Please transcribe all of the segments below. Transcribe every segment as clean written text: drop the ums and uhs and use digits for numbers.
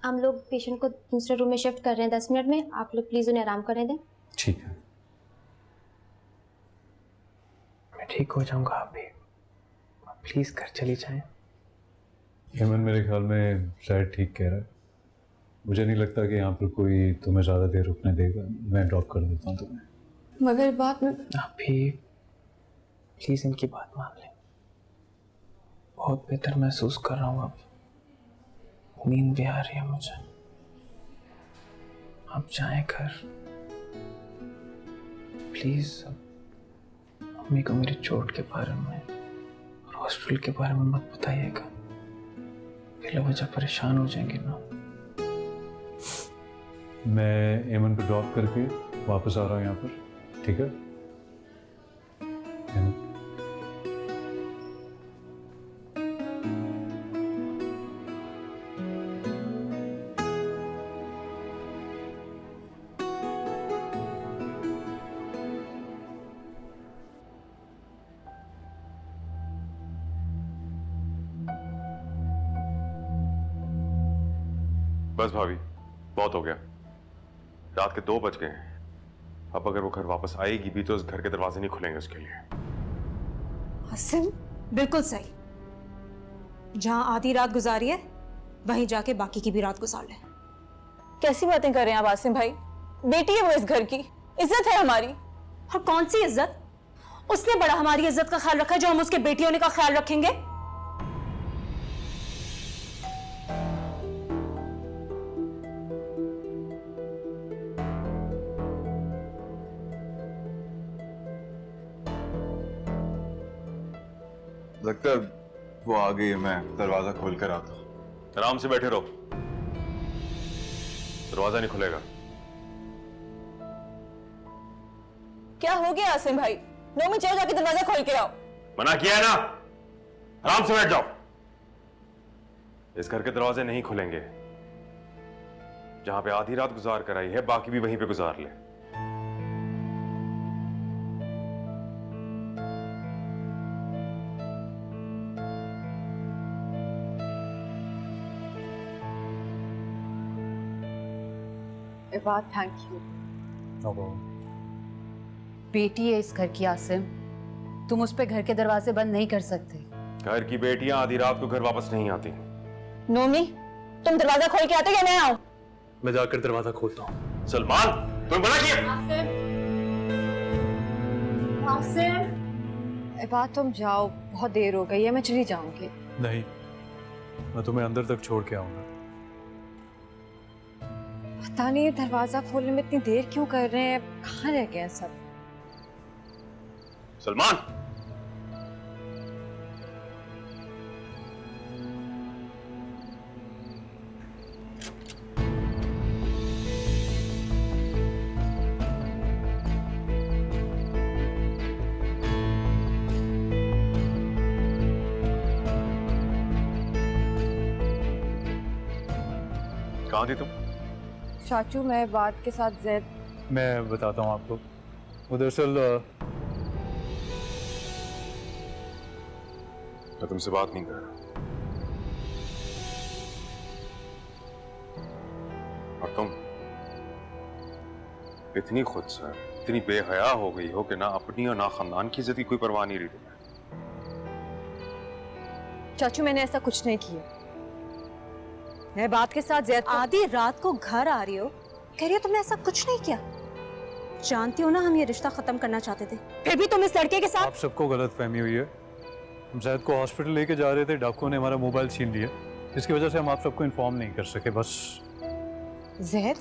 हम लोग पेशेंट को दूसरे रूम में शिफ्ट कर रहे हैं 10 मिनट में, आप लोग प्लीज उन्हें आराम करने दें। ठीक है, मैं ठीक हो जाऊंगा, आप भी प्लीज घर चली जाएं। हेमन मेरे ख्याल में शायद ठीक कह रहा है। मुझे नहीं लगता कि यहाँ पर कोई तुम्हें ज़्यादा देर रुकने देगा। मैं ड्रॉप कर देता हूँ तुम्हें। मगर बात में आप भी प्लीज इनकी बात मान लें। बहुत बेहतर महसूस कर रहा हूँ अब, नींद भी आ रही है मुझे। आप जाएं घर प्लीज। मम्मी को मेरी चोट के बारे में और हॉस्पिटल के बारे में मत बताइएगा, बिला वजह परेशान हो जाएंगे ना। मैं एमन को ड्रॉप करके वापस आ रहा हूँ यहाँ पर, ठीक है? एमन, बस भाभी, बहुत हो गया। रात के 2 बज गए हैं। अब अगर वो घर वापस आएगी भी तो उस घर के दरवाजे नहीं खुलेंगे उसके लिए। आसिम, बिल्कुल सही। जहां आधी रात गुजारी है वहीं जाके बाकी की भी रात गुजार ले। कैसी बातें कर रहे हैं आप आसिम भाई? बेटी है वो इस घर की, इज्जत है हमारी। और कौन सी इज्जत? उसने बड़ा हमारी इज्जत का ख्याल रखा है जो हम उसके बेटी होने का ख्याल रखेंगे। लगता है वो आ गई है, मैं दरवाजा खोल कर आता हूँ। आराम से बैठे रहो, दरवाजा नहीं खुलेगा। क्या हो गया आसिम भाई? नोमी जाओ, जाके दरवाजा खोल के आओ। मना किया है ना, आराम से बैठ जाओ। इस घर के दरवाजे नहीं खुलेंगे। जहां पे आधी रात गुजार कर आई है बाकी भी वहीं पे गुजार ले। बात थैंक यू। No problem. बेटी है इस घर की आसिम, तुम उस पे घर के दरवाजे बंद नहीं कर सकते। घर की बेटियां आधी रात को घर वापस नहीं आती। नोमी, तुम दरवाजा खोल के आते या मैं आऊं? मैं जाकर दरवाजा खोलता हूँ। सलमान, तुम मना किया। बात तुम जाओ, बहुत देर हो गई है, मैं चली जाऊंगी। नहीं, मैं तुम्हें अंदर तक छोड़ के आऊंगा। पता नहीं दरवाजा खोलने में इतनी देर क्यों कर रहे हैं, कहाँ रह गए हैं सब? सलमान, कहाँ थी तुम? चाचू, मैं बात के साथ जैद। मैं बताता हूँ आपको। वो दरअसल मैं तुमसे बात नहीं कर रहा। और तुम इतनी खुदसर, इतनी बेहया हो गई हो कि ना अपनी और ना खानदान की इज्जत की कोई परवाह नहीं रही तुम्हें। चाचू, मैंने ऐसा कुछ नहीं किया। मैं बात के साथ जैद आधी रात को घर आ रही हो, कह रही हो तुमने ऐसा कुछ नहीं किया। जानती हो ना हम ये रिश्ता खत्म करना चाहते थे, फिर भी तुम इस लड़के के साथ। आप सबको गलत फहमी हुई है। हम जैद को हॉस्पिटल लेके जा रहे थे, डाकुओं ने हमारा मोबाइल छीन लिया, इसकी वजह से हम आप सबको इन्फॉर्म नहीं कर सके। बस जैद?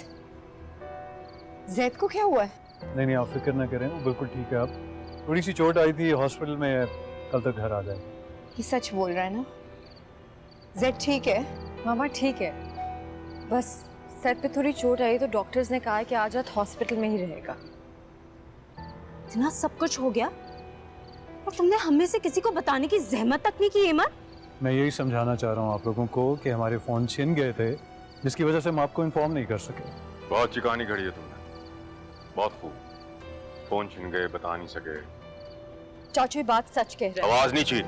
जैद को क्या हुआ है? नहीं नहीं, आप फिक्र ना करें, वो बिल्कुल ठीक है। आप थोड़ी सी चोट आई थी हॉस्पिटल में, कल तक घर आ जाए। ये सच बोल रहा है ना? जैद ठीक है? मामा ठीक है, बस सर पे थोड़ी चोट आई तो डॉक्टर्स ने कहा है कि आज रात हॉस्पिटल में ही रहेगा। इतना सब कुछ हो गया और तुमने हम में से किसी को बताने की जहमत तक नहीं की। एमन, मैं यही समझाना चाह रहा हूँ आप लोगों को कि हमारे फ़ोन छिन गए थे, जिसकी वजह से हम आपको इन्फॉर्म नहीं कर सके। बहुत चिकानी घड़ी है तुमने, बहुत खूब। फोन छिन गए, बता नहीं सके। चाचू, ये बात सच कह रहा है। आवाज नीची।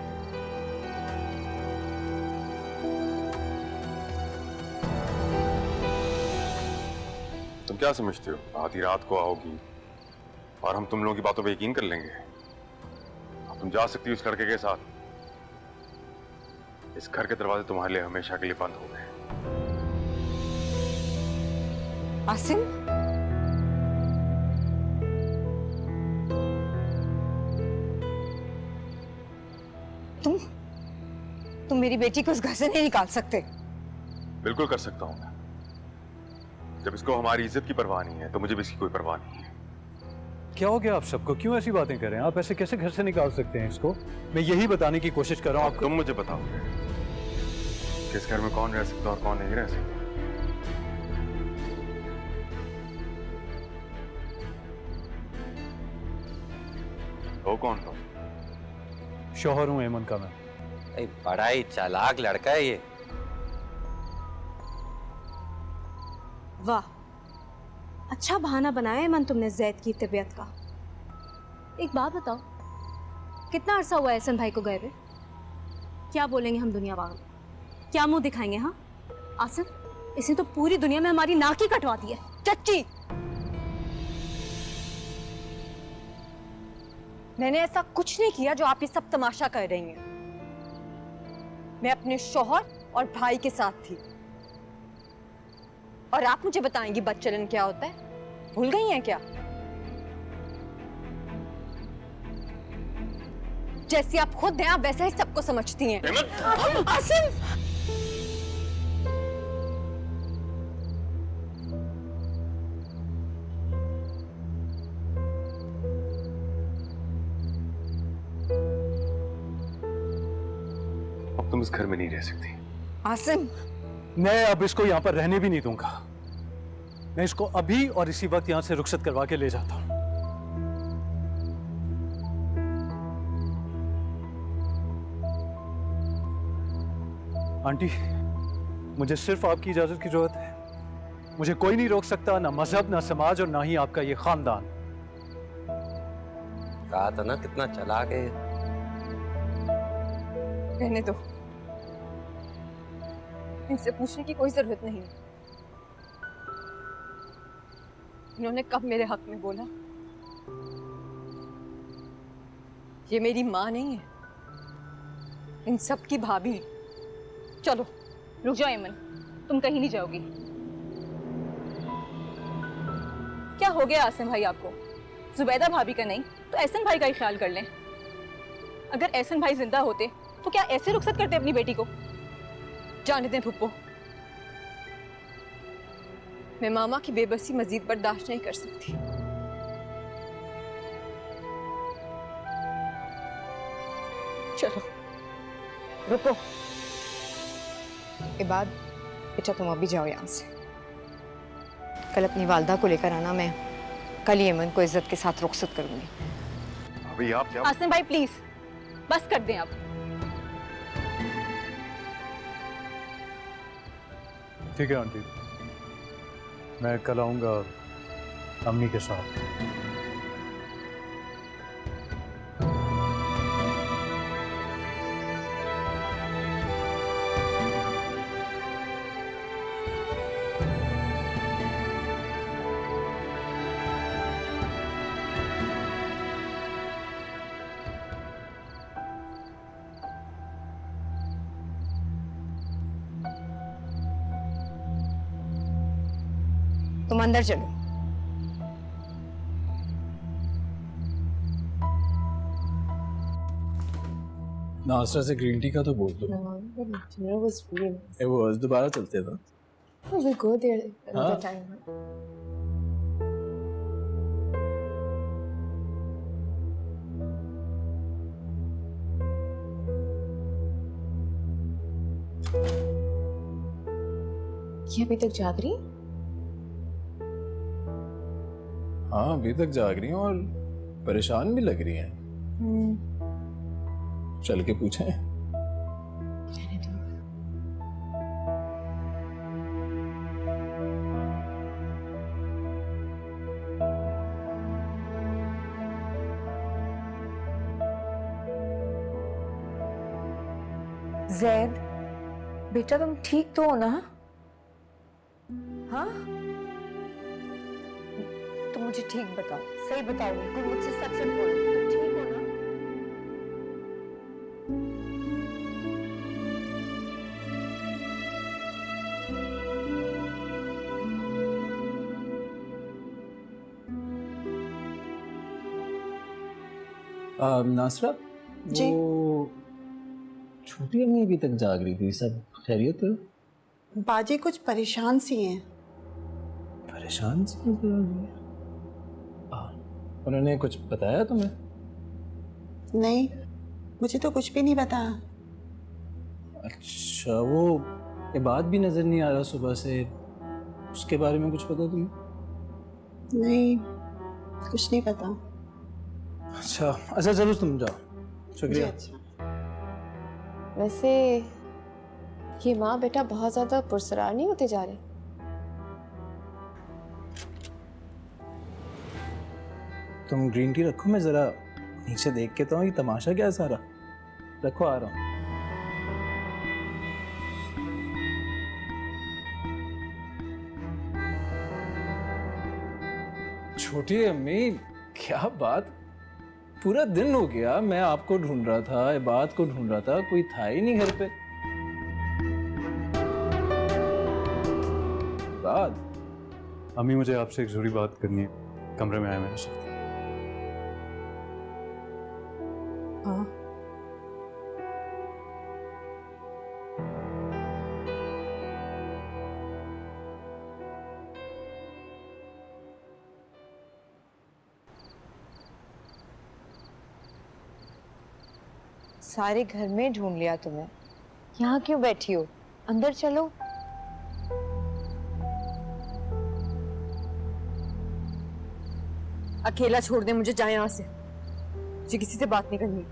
तुम क्या समझते हो आधी रात को आओगी और हम तुम लोगों की बातों पे यकीन कर लेंगे? अब तुम जा सकती हो इस लड़के के साथ। इस घर के दरवाजे तुम्हारे लिए हमेशा के लिए बंद हो गए। आसिम, तुम मेरी बेटी को इस घर से नहीं निकाल सकते। बिल्कुल कर सकता हूं मैं। जब इसको हमारी इज्जत की परवाह नहीं है तो मुझे भी इसकी कोई परवाह नहीं है। क्या हो गया आप सबको? क्यों ऐसी बातें कर रहे हैं? आप ऐसे कैसे घर से निकाल सकते हैं इसको? मैं यही बताने की कोशिश कर रहा हूँ आपको। तुम मुझे बताओगे कि इस घर में कौन रह सकता और कौन नहीं रह सकता? हो कौन हो? शौहर हूँ एमन का मैं। बड़ा ही चालाक लड़का है ये। वाह, अच्छा बहाना बनाया है मन तुमने जैद की तबीयत का। एक बात बताओ, कितना अरसा हुआ एहसन भाई को गए हुए? क्या बोलेंगे हम दुनिया वालों? क्या मुंह दिखाएंगे? हाँ आसिम, इसने तो पूरी दुनिया में हमारी नाक ही कटवा दी है। चच्ची, मैंने ऐसा कुछ नहीं किया जो आप ये सब तमाशा कर रही हैं। मैं अपने शौहर और भाई के साथ थी। और आप मुझे बताएंगी बदचलन क्या होता है? भूल गई हैं क्या? जैसे आप खुद हैं, आप वैसे ही सबको समझती हैं। आसिम! अब तुम इस घर में नहीं रह सकती। आसिम, मैं अब इसको यहाँ पर रहने भी नहीं दूंगा। मैं इसको अभी और इसी वक्त यहाँ से रुखसत करवा के ले जाता हूँ। आंटी, मुझे सिर्फ आपकी इजाजत की जरूरत है। मुझे कोई नहीं रोक सकता, ना मजहब, ना समाज और ना ही आपका ये खानदान। कहा था ना कितना चालाक है। रहने दो, इनसे पूछने की कोई जरूरत नहीं। इन्होंने कब मेरे हक में बोला? ये मेरी माँ नहीं है, इन सब की भाभी। चलो रुक जाओ एमन, तुम कहीं नहीं जाओगी। क्या हो गया आसिम भाई आपको? जुबैदा भाभी का नहीं तो एहसन भाई का ही ख्याल कर लें। अगर एहसन भाई जिंदा होते तो क्या ऐसे रुखसत करते अपनी बेटी को? जाने दें फुप्पो, मैं मामा की बेबसी मजीद बर्दाश्त नहीं कर सकती। चलो रुको। के बाद बेटा तुम अभी जाओ यहाँ से। कल अपनी वालदा को लेकर आना, मैं कल ही अमन को इज्जत के साथ रुखसत करूंगी। अभी आप क्या? आसिम भाई प्लीज बस कर दें आप। ठीक है आंटी, मैं कल आऊंगा अम्मी के साथ। तुम अंदर चलो। नासरा से ग्रीन टी का तो बोल दो। वो दोबारा चलते था। ये अभी तक जाग रही? हाँ अभी तक जाग रही हैं और परेशान भी लग रही हैं। चल के पूछें। जैद बेटा तुम ठीक तो हो ना? हाँ मुझे ठीक बताओ, सही बताओ, बिल्कुल मुझसे सच सच बोलो, तुम ठीक हो ना? नासरा, जी। वो छोटी अम्मी अभी तक जाग रही थी, सब खैरियत है? बाजी कुछ परेशान सी हैं। परेशान सी नजर आ रही है। उन्होंने कुछ बताया तुम्हें? नहीं, मुझे तो कुछ भी नहीं पता। अच्छा, वो ये बात भी नजर नहीं आ रहा सुबह से, उसके बारे में कुछ पता तुम्हें? नहीं, कुछ नहीं पता। अच्छा अच्छा, चलो तुम जाओ, जी शुक्रिया। अच्छा। वैसे ये माँ बेटा बहुत ज्यादा पुरसरार नहीं होते जा रहे? तुम ग्रीन टी रखो, मैं जरा नीचे देख के तो ये तमाशा क्या है सारा। रखो, आ रहा हूँ। छोटी अम्मी, क्या बात, पूरा दिन हो गया मैं आपको ढूंढ रहा था, इबाद को ढूंढ रहा था, कोई था ही नहीं घर पे। इबाद, अम्मी मुझे आपसे एक जरूरी बात करनी है, कमरे में आए मेरे साथ। हाँ। सारे घर में ढूंढ लिया तुम्हें, यहाँ क्यों बैठी हो? अंदर चलो। अकेला छोड़ दे मुझे, जा यहाँ से, मुझे किसी से बात नहीं करनी।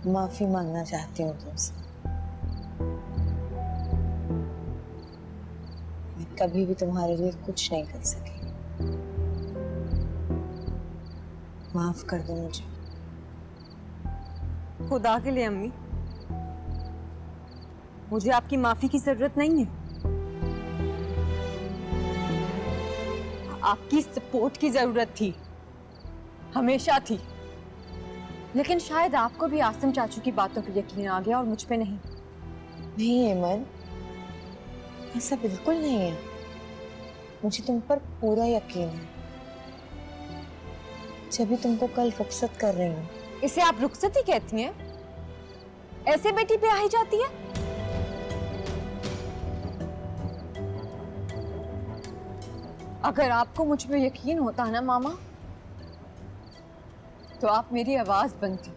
माफी मांगना चाहती हूँ तुमसे। मैं कभी भी तुम्हारे लिए कुछ नहीं कर सकी। माफ कर दो मुझे। खुदा के लिए अम्मी, मुझे आपकी माफी की जरूरत नहीं है। आपकी सपोर्ट की जरूरत थी, हमेशा थी। लेकिन शायद आपको भी आसिम चाचू की बातों पर यकीन आ गया और मुझ पे नहीं। नहीं एमन, ऐसा बिल्कुल नहीं है। मुझे तुम पर पूरा यकीन है। जब भी तुमको कल रुखसत कर रही हूँ। इसे आप रुखसत ही कहती हैं? ऐसे बेटी पे आ ही जाती है? अगर आपको मुझ पे यकीन होता है ना मामा, तो आप मेरी आवाज बनती,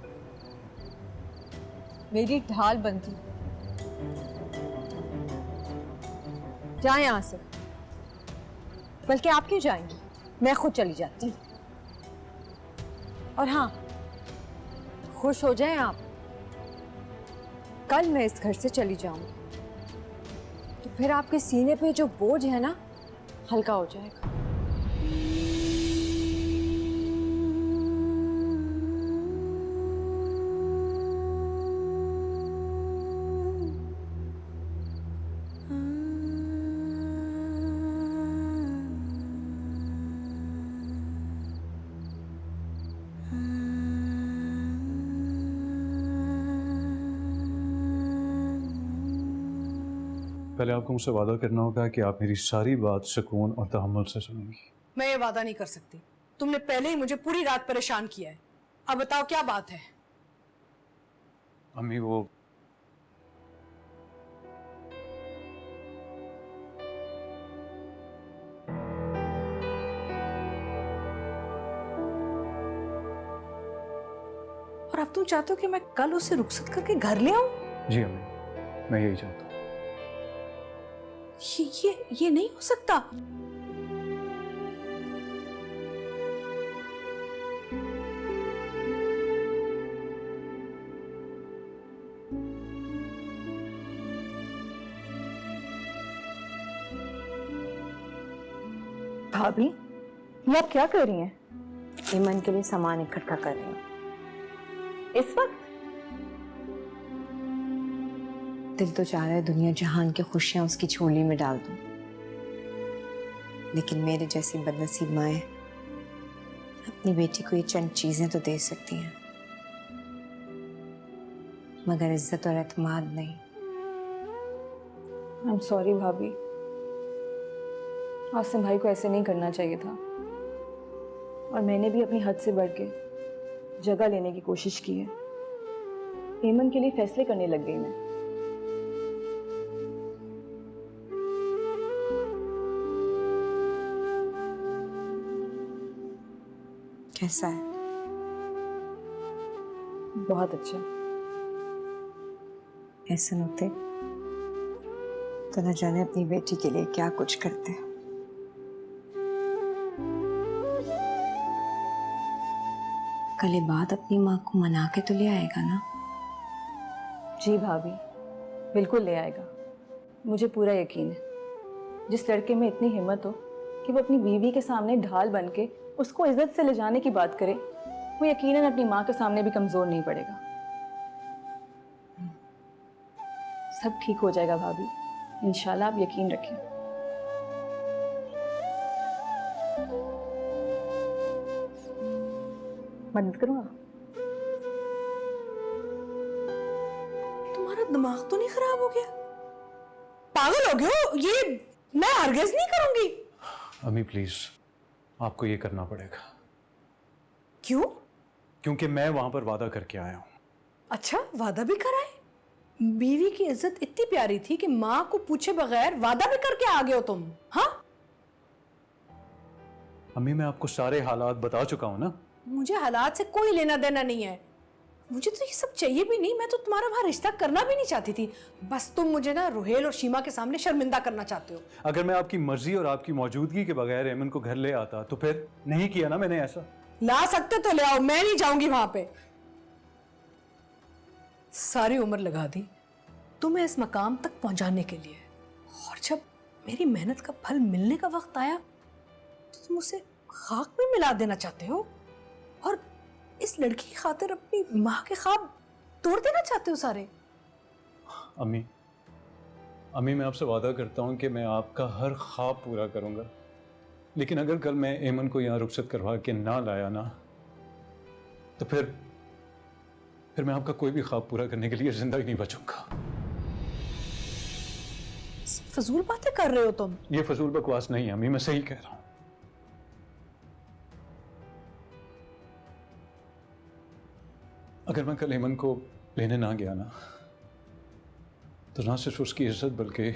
मेरी ढाल बनती। जाए यहां से। बल्कि आप क्यों जाएंगी, मैं खुद चली जाती हूँ। और हाँ, खुश हो जाएं आप, कल मैं इस घर से चली जाऊंगी, तो फिर आपके सीने पे जो बोझ है ना, हल्का हो जाएगा। पहले आपको मुझसे वादा करना होगा कि आप मेरी सारी बात सुकून और तहम्मुल से सुनेंगी। मैं ये वादा नहीं कर सकती। तुमने पहले ही मुझे पूरी रात परेशान किया है। अब बताओ क्या बात है? अम्मी वो और अब तुम चाहते हो कि मैं कल उसे रुखसत करके घर ले आऊं? जी अम्मी, मैं यही चाहता हूँ। ये नहीं हो सकता। भाभी, ये आप क्या कर रही हैं? ईमन के लिए सामान इकट्ठा कर रही हूँ। इस वक्त? दिल तो चाह रहा है दुनिया जहान की खुशियां उसकी झोली में डाल दूं, लेकिन मेरे जैसी बदनसीब माएं अपनी बेटी को ये चंद चीजें तो दे सकती हैं, मगर इज्जत और एतमाद नहीं। आई एम सॉरी भाभी, आसिम भाई को ऐसे नहीं करना चाहिए था, और मैंने भी अपनी हद से बढ़ के जगह लेने की कोशिश की है। एमन के लिए फैसले करने लग गई मैं। कैसा है? बहुत अच्छा। ऐसे होते तो न जाने अपनी बेटी के लिए क्या कुछ करते। कल ये बात अपनी माँ को मना के तो ले आएगा ना? जी भाभी, बिल्कुल ले आएगा। मुझे पूरा यकीन है, जिस लड़के में इतनी हिम्मत हो कि वो अपनी बीवी के सामने ढाल बन के उसको इज्जत से ले जाने की बात करे, वो यकीनन अपनी माँ के सामने भी कमजोर नहीं पड़ेगा। सब ठीक हो जाएगा भाभी, इंशाल्लाह, आप यकीन रखें। मदद करूँगा? तुम्हारा दिमाग तो नहीं खराब हो गया? पागल हो गए हो? ये मैं हरगिज नहीं करूंगी। अम्मी प्लीज, आपको ये करना पड़ेगा। क्यों? क्योंकि मैं वहां पर वादा करके आया हूं। अच्छा, वादा भी कराए? बीवी की इज्जत इतनी प्यारी थी कि माँ को पूछे बगैर वादा भी करके आ गए हो तुम? हाँ? अम्मी, मैं आपको सारे हालात बता चुका हूं ना। मुझे हालात से कोई लेना देना नहीं है। मुझे तो ये सब चाहिए भी नहीं। मैं तो तुम्हारा वहां रिश्ता करना भी नहीं चाहती थी। बस तुम मुझे ना रुहेल और शीमा के सामने शर्मिंदा करना चाहते हो। अगर मैं आपकी मर्जी और आपकी मौजूदगी के बगैर एमन को घर ले आता तो फिर नहीं किया ना मैंने ऐसा। ला सकते तो ले आओ, मैं नहीं जाऊंगी वहां पे। सारी उम्र लगा दी तुम्हें इस मकाम तक पहुंचाने के लिए, और जब मेरी मेहनत का फल मिलने का वक्त आया तो तुम उसे खाक में मिला देना चाहते हो, और इस लड़की की खातिर अपनी माँ के ख्वाब तोड़ देना चाहते हो सारे। अम्मी, मैं आपसे वादा करता हूं कि मैं आपका हर ख्वाब पूरा करूंगा, लेकिन अगर कल मैं एमन को यहाँ रुखसत करवा के ना लाया ना, तो फिर मैं आपका कोई भी ख्वाब पूरा करने के लिए जिंदा ही नहीं बचूंगा। फजूल बातें कर रहे हो तुम। ये फजूल बकवास नहीं है अम्मी, मैं सही कह रहा हूं। अगर मैं कल एमन को लेने ना गया ना, तो ना सिर्फ उसकी इज्जत बल्कि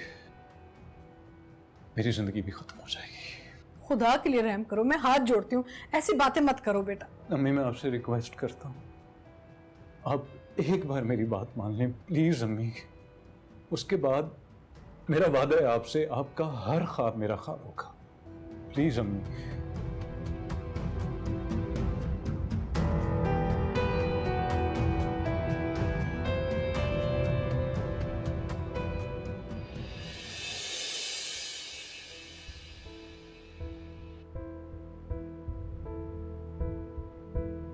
मेरी जिंदगी भी खत्म हो जाएगी। खुदा के लिए रहम करो, मैं हाथ जोड़ती हूँ, ऐसी बातें मत करो बेटा। अम्मी, मैं आपसे रिक्वेस्ट करता हूँ, आप एक बार मेरी बात मान लें प्लीज अम्मी। उसके बाद मेरा वादा है आपसे, आपका हर ख्वाब मेरा ख्वाब होगा। प्लीज अम्मी।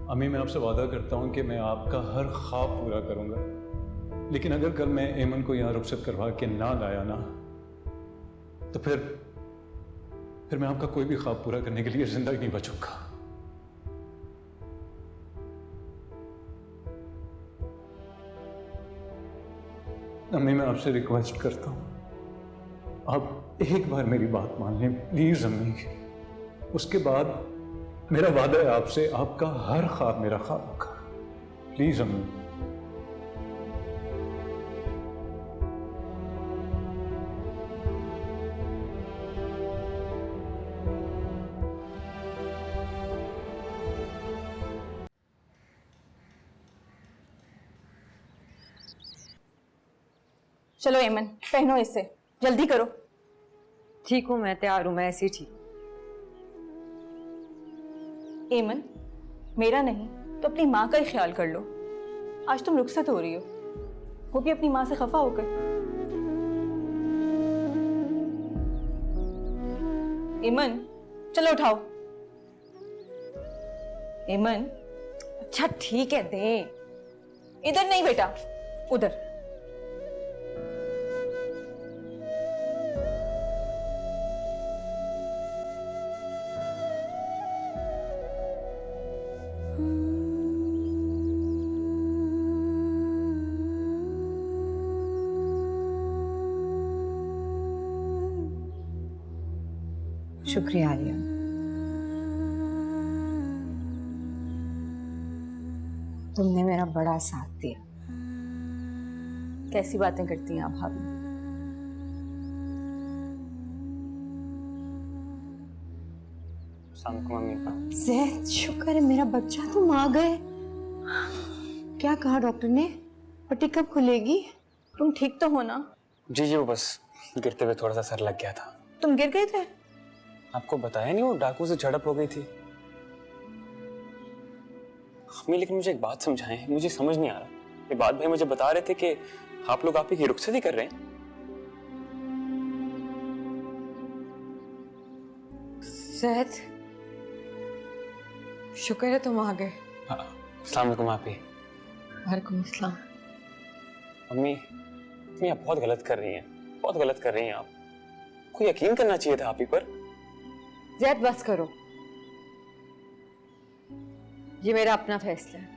अम्मी, मैं आपसे वादा करता हूं कि मैं आपका हर ख्वाब पूरा करूंगा, लेकिन अगर कल मैं एमन को यहाँ रुखसत करवा के ना लाया ना, तो फिर मैं आपका कोई भी ख्वाब पूरा करने के लिए जिंदा ही नहीं बचूंगा। अम्मी, मैं आपसे रिक्वेस्ट करता हूं, आप एक बार मेरी बात मान लें प्लीज अम्मी। उसके बाद मेरा वादा है आपसे, आपका हर ख्वाब मेरा ख्वाब होगा। प्लीज अम्मी। चलो एमन, पहनो इसे, जल्दी करो। ठीक हूँ, मैं तैयार हूँ, मैं ऐसी ठीक। एमन, मेरा नहीं तो अपनी माँ का ही ख्याल कर लो। आज तुम रुखसत हो रही हो, वो भी अपनी माँ से खफा होकर। एमन, चलो उठाओ। एमन, अच्छा ठीक है, दे। इधर नहीं बेटा, उधर। शुक्रिया आलिया। तुमने मेरा बड़ा साथ दिया। कैसी बातें करती हैं आप भाभी? जैद, शुक्र है मेरा बच्चा, तुम आ गए। क्या कहा डॉक्टर ने? पट्टी कब खुलेगी? तुम ठीक तो हो ना? जी जी, वो बस गिरते हुए थोड़ा सा सर लग गया था। तुम गिर गए थे? आपको बताया नहीं, वो डाकू से झड़प हो गई थी। अम्मी, लेकिन मुझे एक बात समझाएं, मुझे समझ नहीं आ रहा। ये बात भाई मुझे बता रहे थे कि आप लोग आप ही की रुखसती कर रहे हैं। जैद, शुक्र है तुम आ गए। अस्सलाम वालेकुम आप ही। वालेकुम अस्सलाम। अम्मी, अम्मी आप बहुत गलत कर रही हैं, बहुत गलत कर रही हैं आप। कोई यकीन करना चाहिए था आप ही पर। जैद बस करो, ये मेरा अपना फैसला है।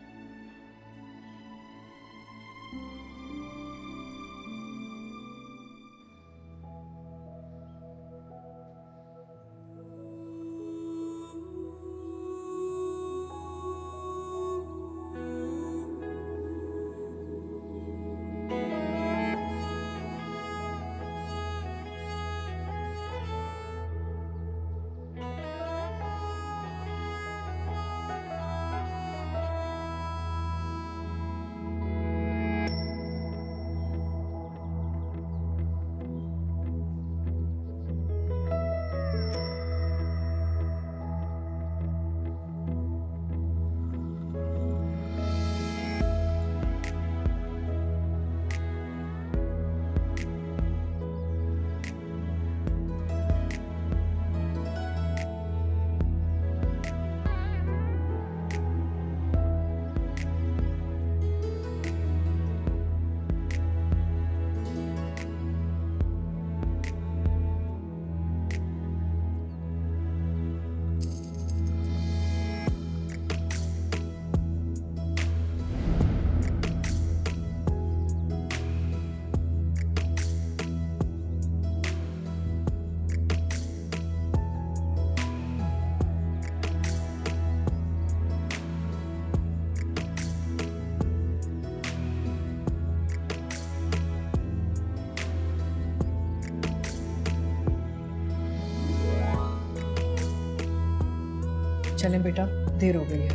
चलें बेटा, देर हो गई है।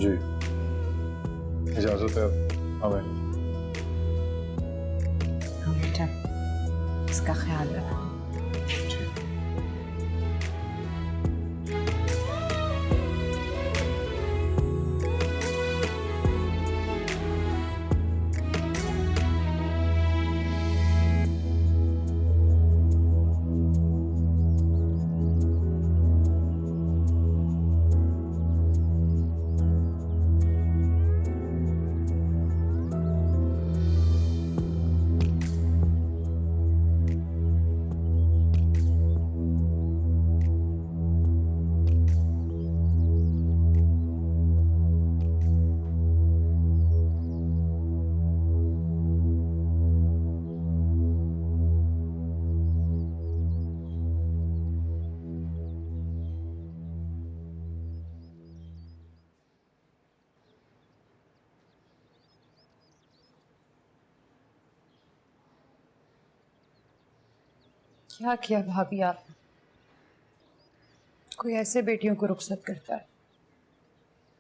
जी, इजाजत है, अब हमें। हाँ बेटा, इसका ख्याल रखना। क्या किया भाभी आप? कोई ऐसे बेटियों को रुखसत करता है?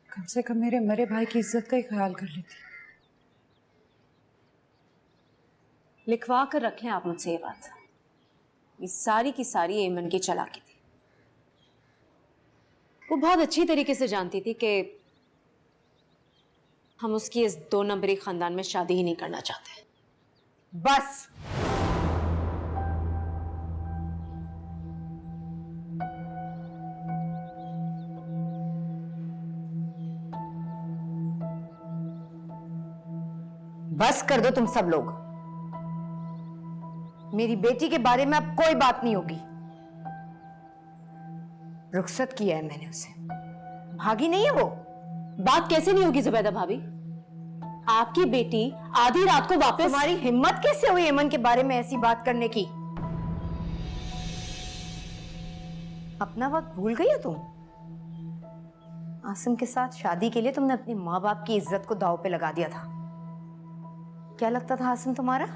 कम से कम मेरे मरे भाई की इज्जत का ही ख्याल कर लेती। लिखवा कर रखें आप मुझसे ये बात। ये सारी की सारी एमन की चालाकी थी। वो बहुत अच्छी तरीके से जानती थी कि हम उसकी इस 2 नंबरी खानदान में शादी ही नहीं करना चाहते। बस बस कर दो तुम सब लोग। मेरी बेटी के बारे में अब कोई बात नहीं होगी। रुखसत किया है मैंने उसे, भागी नहीं है वो। बात कैसे नहीं होगी जुबैदा भाभी? आपकी बेटी आधी रात को वापस। तुम्हारी हिम्मत कैसे हुई एमन के बारे में ऐसी बात करने की? अपना वक्त भूल गई हो तुम? आसिम के साथ शादी के लिए तुमने अपने माँ बाप की इज्जत को दांव पे लगा दिया था। क्या लगता था आसिम तुम्हारा?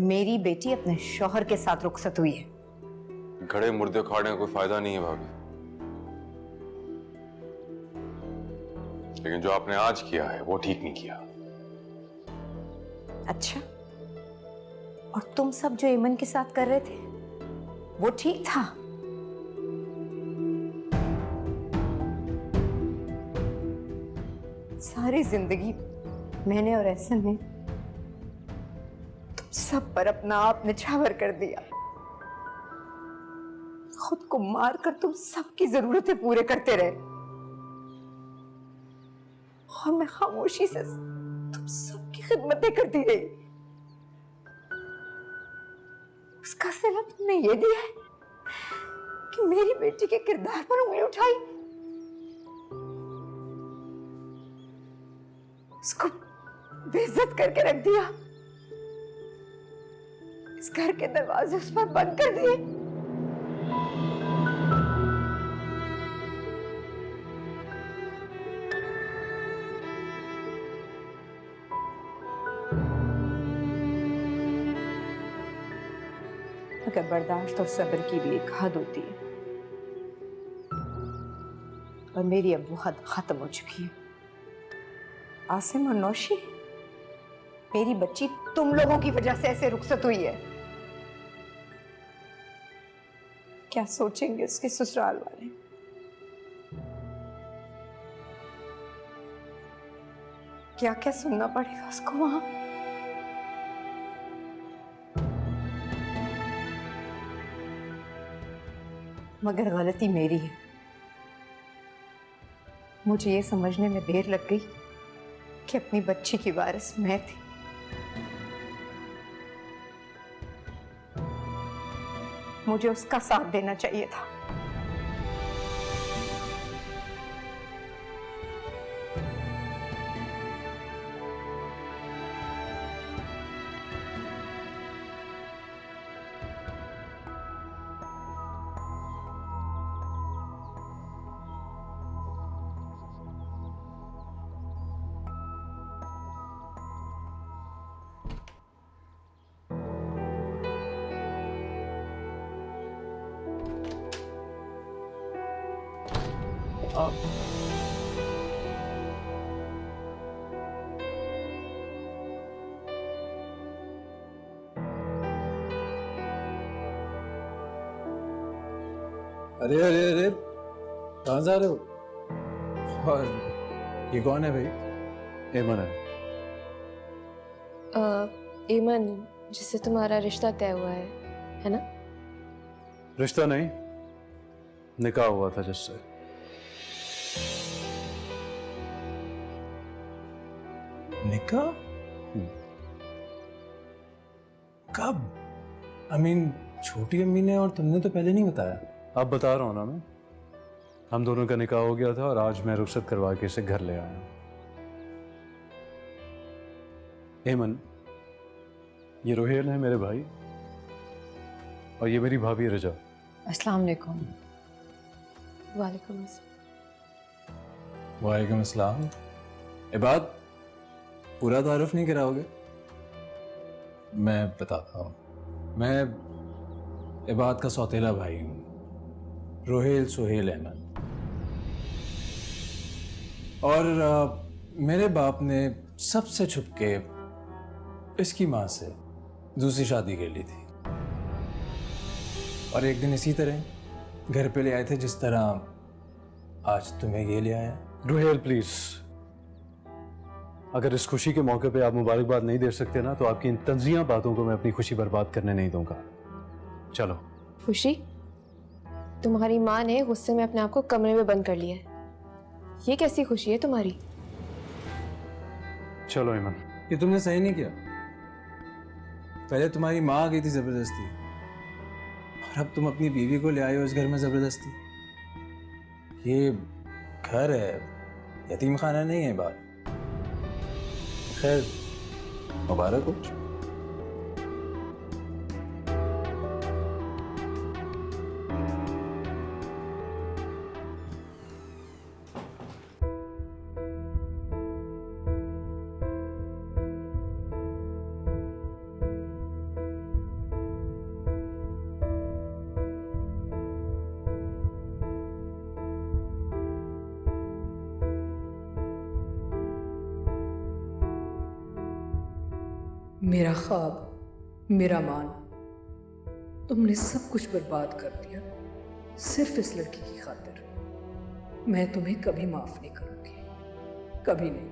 मेरी बेटी अपने शौहर के साथ रुखसत हुई है। घड़े मुर्दे उखाड़ने का कोई फायदा नहीं है भाभी, लेकिन जो आपने आज किया है वो ठीक नहीं किया। अच्छा, और तुम सब जो एमन के साथ कर रहे थे वो ठीक था? सारी जिंदगी मैंने और एहसन ने तुम सब पर अपना आप निछावर कर दिया। खुद को मारकर तुम सबकी जरूरतें पूरे करते रहे, और मैं खामोशी से तुम सबकी खिदमतें करती रही। उसका सिला तुमने ये दिया है कि मेरी बेटी के किरदार पर उंगली उठाई, उसको बेइज्जत करके रख दिया, इस घर के दरवाजे उस पर बंद कर दिए। मगर बर्दाश्त और सब्र की भी एक हद होती है, और मेरी अब वो हद खत्म हो चुकी है। आसिम और नौशी, मेरी बच्ची तुम लोगों की वजह से ऐसे रुखसत हुई है। क्या सोचेंगे उसके ससुराल वाले? क्या क्या सुनना पड़ेगा उसको वहां? मगर गलती मेरी है। मुझे ये समझने में देर लग गई कि अपनी बच्ची की वारिस मैं थी। मुझे उसका साथ देना चाहिए था। अरे अरे अरे, कहाँ जा रहे हो? और ये कौन है भाई? एमन है। एमन, जिससे तुम्हारा रिश्ता तय हुआ है ना? रिश्ता नहीं, निकाह हुआ था जिससे। निकाह? कब? छोटी अम्मी ने और तुमने तो पहले नहीं बताया। अब बता रहा हूं ना मैं। हम दोनों का निकाह हो गया था और आज मैं रुखसत करवा के इसे घर ले आया हूं। एमन, ये रोहेल है मेरे भाई, और ये मेरी भाभी रजा। अस्सलाम वालेकुम। वालेकुम अस्सलाम। वालेकुम अस्सलाम। इबाद, पूरा तारुफ नहीं कराओगे? मैं बताता हूँ। मैं इबाद का सौतेला भाई हूँ, रोहेल सुहेल अहमद। और मेरे बाप ने सबसे छुप के इसकी माँ से दूसरी शादी कर ली थी, और एक दिन इसी तरह घर पे ले आए थे जिस तरह आज तुम्हें ये ले आया। रोहेल प्लीज, अगर इस खुशी के मौके पे आप मुबारकबाद नहीं दे सकते ना, तो आपकी इन तंजिया बातों को मैं अपनी खुशी बर्बाद करने नहीं दूंगा। चलो। खुशी, तुम्हारी माँ ने गुस्से में अपने आप को कमरे में बंद कर लिया है। ये कैसी खुशी है तुम्हारी? चलो ईमान। ये तुमने सही नहीं किया। पहले तुम्हारी माँ आ गई थी जबरदस्ती, और अब तुम अपनी बीवी को ले आए हो इस घर में जबरदस्ती। ये घर है, यतीम खाना नहीं है बात। खैर, मुबारक हो। मेरा ख्वाब, मेरा मान, तुमने सब कुछ बर्बाद कर दिया सिर्फ इस लड़की की खातिर। मैं तुम्हें कभी माफ नहीं करूंगी, कभी नहीं।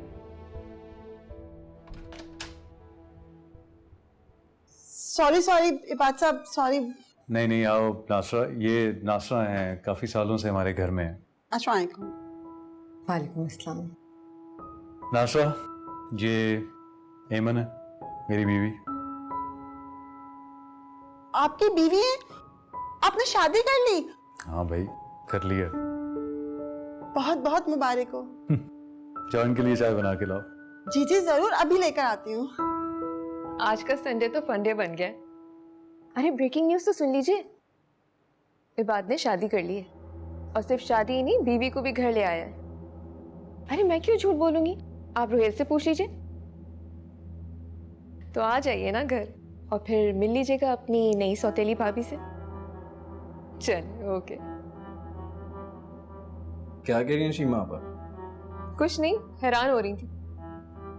सॉरी इबाद साहब, सॉरी। नहीं नहीं, आओ नासरा। ये नासरा हैं, काफी सालों से हमारे घर में है। अस्सलाम वालेकुम। वालेकुम अस्सलाम। नासरा, ये एमन है, मेरी बीवी। आपकी बीवी है? आपने शादी कर ली? हाँ भाई, कर लिया। बहुत बहुत मुबारक हो। जाओ, इनके लिए चाय बना के लाओ। जी जी जरूर, अभी लेकर आती हूँ। आज का संडे तो फंडे बन गया। अरे ब्रेकिंग न्यूज़ तो सुन लीजिए, इबाद ने शादी कर ली है, और सिर्फ शादी ही नहीं, बीवी को भी घर ले आया है। अरे मैं क्यों झूठ बोलूंगी, आप रोहेल से पूछ लीजिए। तो आ जाइए ना घर, और फिर मिल लीजिएगा अपनी नई सौतेली भाभी से। चलिए, ओके। क्या कह रही हैं शीमा पर? कुछ नहीं, हैरान हो रही थी।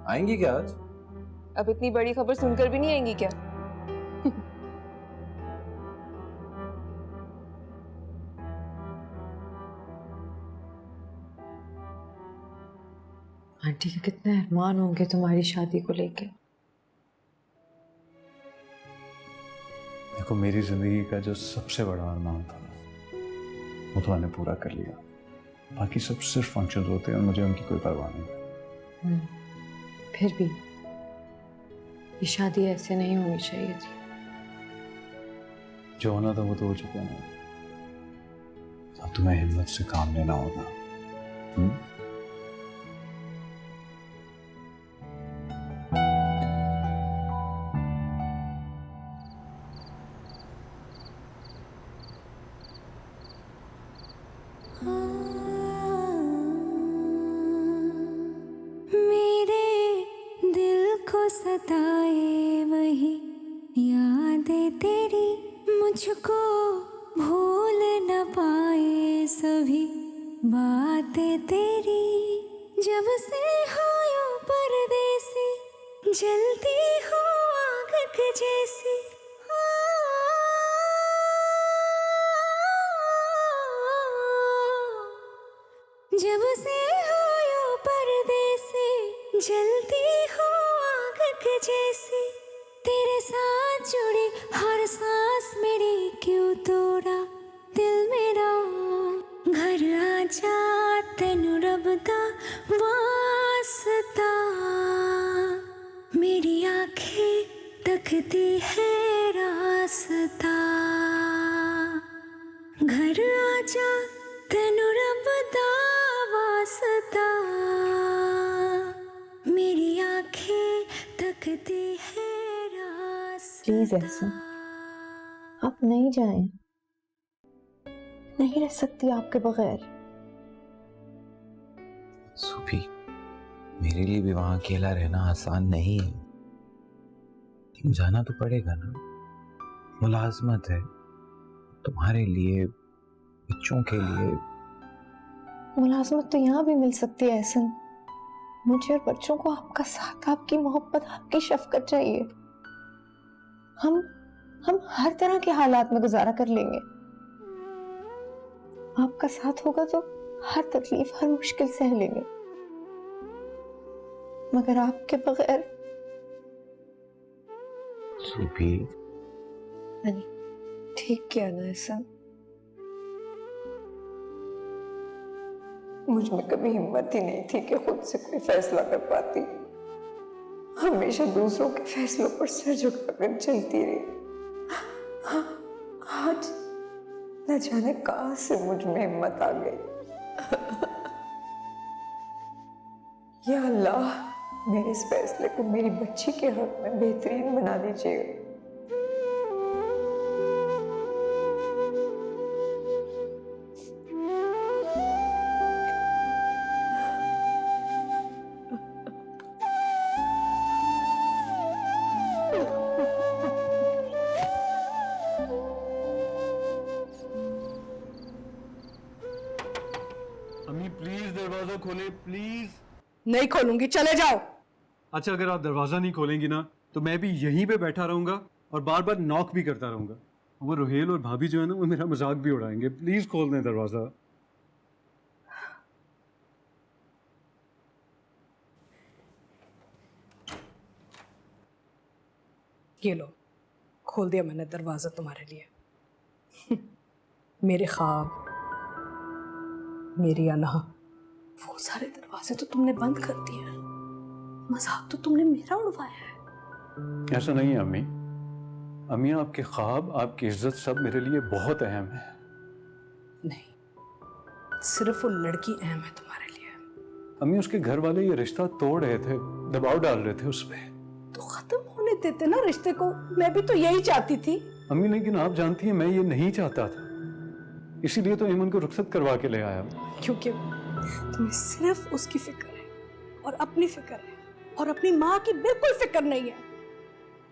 आएंगी क्या आज? अब इतनी बड़ी खबर सुनकर भी नहीं आएंगी क्या? आंटी के कितने अरमान होंगे तुम्हारी शादी को लेके। देखो, मेरी जिंदगी का जो सबसे बड़ा अरमान था ना, वो तो मैंने पूरा कर लिया। बाकी सब सिर्फ फंक्शन होते हैं और मुझे उनकी कोई परवाह नहीं। फिर भी ये शादी ऐसे नहीं होनी चाहिए थी। जो होना था वो तो हो चुका है। अब तुम्हें हिम्मत से काम लेना होगा। सताए वही यादें तेरी, मुझको भूल न पाए सभी बातें तेरी। जब से हो यो परदेसी, जलती हो आग के जैसी। जब से हो यो परदेसी, जलती हो के जैसी। तेरे साथ जुड़ी हर सांस मेरी, क्यों तोड़ा दिल मेरा। घर आजा तेनू रब दा वास्ता, मेरी आंखें तकती है रास्ता। घर आजा तेनू रब दा वास्ता, मेरी आंखें तकती है रास्ता। प्लीज ऐसा आप नहीं जाएं, नहीं रह सकती आपके बगैर। सुभी, मेरे लिए भी वहां अकेला रहना आसान नहीं है, लेकिन जाना तो पड़ेगा ना। मुलाजमत है तुम्हारे लिए, बच्चों के लिए। मुलाजमत तो यहाँ भी मिल सकती है एहसन। मुझे और बच्चों को आपका साथ, आपकी मोहब्बत, आपकी शफकत चाहिए। हम हर तरह के हालात में गुजारा कर लेंगे। आपका साथ होगा तो हर तकलीफ, हर मुश्किल सह लेंगे। मगर आपके बगैर। सुबी, मैंने ठीक किया ना एहसन। मुझ में कभी हिम्मत ही नहीं थी कि खुद से कोई फैसला कर पाती। हमेशा दूसरों के फैसलों पर सिर झुकाकर चलती रही। आज न जाने कहां से मुझ में हिम्मत आ गई। या अल्लाह, मेरे इस फैसले को मेरी बच्ची के हक में बेहतरीन बना दीजिएगा। अम्मी प्लीज दरवाजा खोले प्लीज। नहीं खोलूंगी, चले जाओ। अच्छा, अगर आप दरवाजा नहीं खोलेंगी ना तो मैं भी यहीं पे बैठा रहूंगा और बार बार नॉक भी करता रहूंगा। वो रोहेल और भाभी जो है ना वो मेरा मजाक भी उड़ाएंगे। प्लीज खोल दें दरवाजा। ये लो, खोल दिया मैंने दरवाजा तुम्हारे लिए। मेरे ख्वाब, मेरी अना, वो सारे दरवाजे तो तुमने बंद कर दिए। मजाक तो तुमने मेरा उड़वाया है। ऐसा नहीं है अम्मी। अम्मी, आपके ख्वाब, आपकी इज्जत सब मेरे लिए बहुत अहम है। नहीं, सिर्फ वो लड़की अहम है तुम्हारे लिए। अम्मी, उसके घर वाले ये रिश्ता तोड़ रहे थे, दबाव डाल रहे थे उस पर। तो खत्म होने देते ना रिश्ते को। मैं भी तो यही चाहती थी। अम्मी, लेकिन आप जानती हैं मैं ये नहीं चाहता था, इसीलिए तो ईमन को रुखसत करवा के ले आया। क्योंकि तुम्हें सिर्फ उसकी फिक्र है और अपनी फिक्र है और अपनी माँ की बिल्कुल फिक्र नहीं है।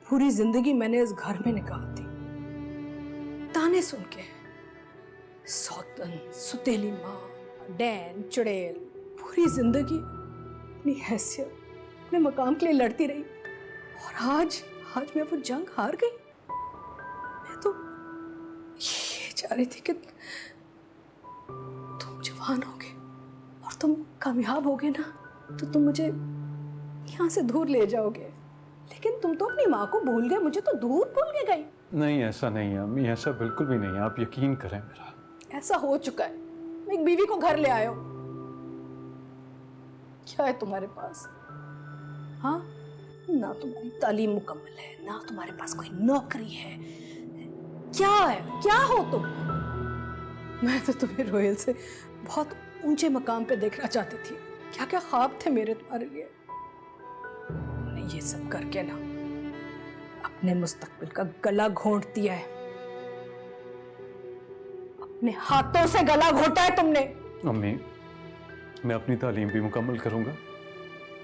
पूरी जिंदगी मैंने इस घर में निकाल दी, ताने सुन के। सौतन, सुतेली माँ, डैन, चुड़ैल, पूरी जिंदगी अपनी हैसियत, अपने मकाम के लिए लड़ती रही। और आज मैं वो जंग हार गई। मैं तो ये चाह रही थी कि तुम जवान होगे और तुम कामयाब होगे ना तो तुम मुझे यहाँ से दूर ले जाओगे। लेकिन तुम तो अपनी माँ को भूल गए, मुझे तो दूर भूल के गई। नहीं, ऐसा नहीं है अम्मी, ऐसा बिल्कुल भी नहीं है। आप यकीन करें मेरा। ऐसा हो चुका है। एक बीवी को घर ले आयो। क्या है तुम्हारे पास? हाँ, ना तुम्हारी तालीम मुकम्मल है, ना तुम्हारे पास कोई नौकरी है। क्या है? क्या हो तुम? मैं तो तुम्हें रोहेल से बहुत ऊंचे मकाम पे देखना चाहती थी। क्या क्या ख्वाब थे मेरे तुम्हारे लिए। मैंने ये सब करके ना अपने मुस्तकबिल का गला घोंट दिया है। अपने हाथों से गला घोटा है तुमने। अम्मी, मैं अपनी तालीम भी मुकम्मल करूंगा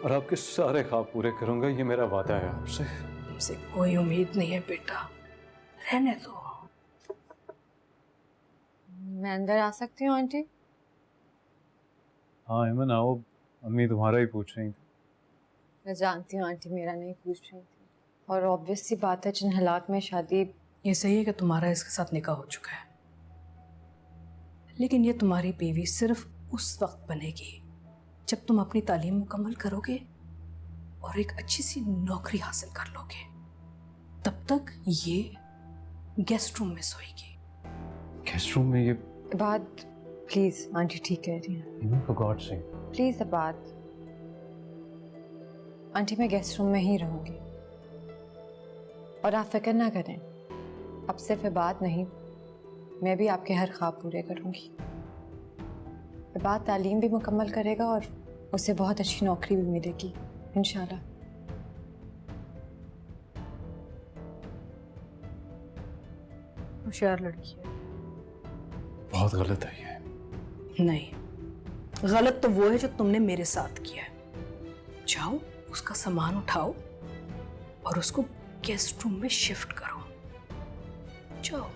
और आपके सारे ख्वाब पूरे करूंगा, ये मेरा वादा है आपसे। तुमसे कोई उम्मीद नहीं है बेटा, रहने दो। मैं अंदर आ सकती हूँ आंटी? हाँ एमन, आओ। अम्मी तुम्हारा ही पूछ रही थी। मैं जानती हूँ आंटी मेरा नहीं पूछ रही थी, और ऑब्वियस सी बात है जिन हालात में शादी। ये सही है कि तुम्हारा इसके साथ निकाह हो चुका है, लेकिन ये तुम्हारी बीवी सिर्फ उस वक्त बनेगी जब तुम अपनी तालीम मुकम्मल करोगे और एक अच्छी सी नौकरी हासिल कर लोगे। तब तक ये गेस्ट रूम में सोएगी। गेस्ट रूम में? ये बात प्लीज आंटी ठीक कह रही हैं। फॉर गॉड से प्लीज बात आंटी, मैं गेस्ट रूम में ही रहूंगी और आप फिक्र ना करें। अब सिर्फ बात नहीं, मैं भी आपके हर ख्वाब पूरे करूंगी। बात तालीम भी मुकम्मल करेगा और उसे बहुत अच्छी नौकरी भी मिलेगी इंशाल्लाह। होशियार लड़की है। बहुत गलत है ये। नहीं, गलत तो वो है जो तुमने मेरे साथ किया है। जाओ, उसका सामान उठाओ और उसको गेस्ट रूम में शिफ्ट करो। जाओ।